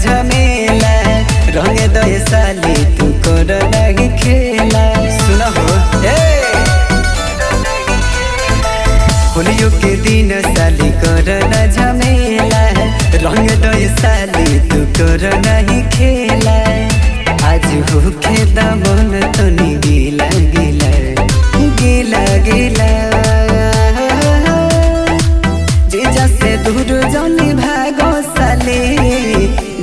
झमेला रंग दे साली तू कर नहीं खेला। सुना हो होलियो के दिन साली कर न झमेला रंग दे साली तू कर नहीं खेला। आज हो खेदा मन तनी गिला गिला गिला गिला जीजा से दूर जानी भागो साले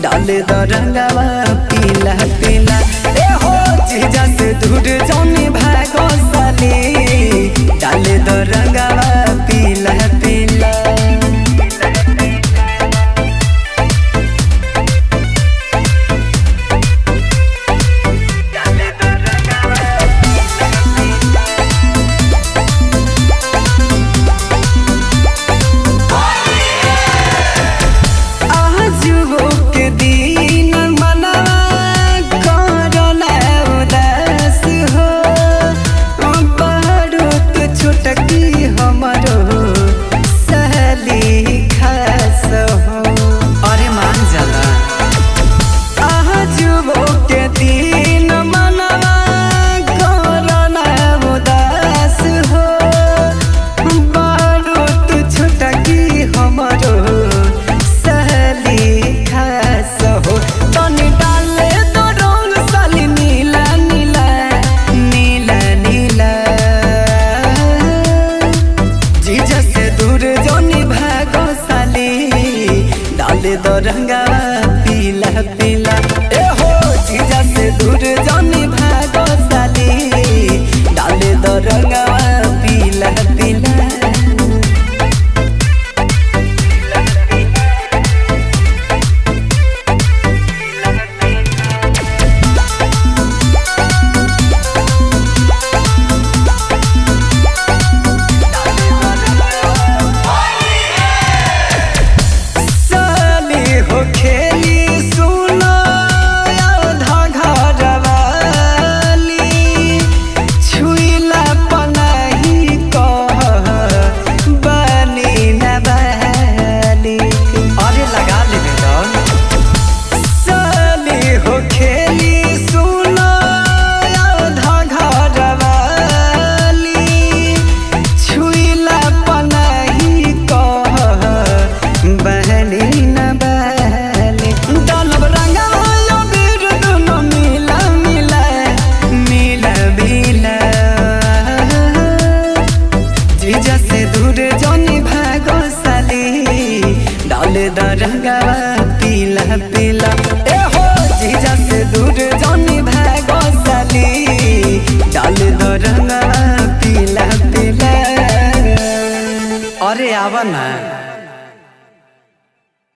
डाल दो रंगवा पीला पीला। ए हो जीजा से दूर जानी भागो साले डाल दो रंगवा पीला पीला। दो रंगवा पीला पीला। ए हो जीजा से दूर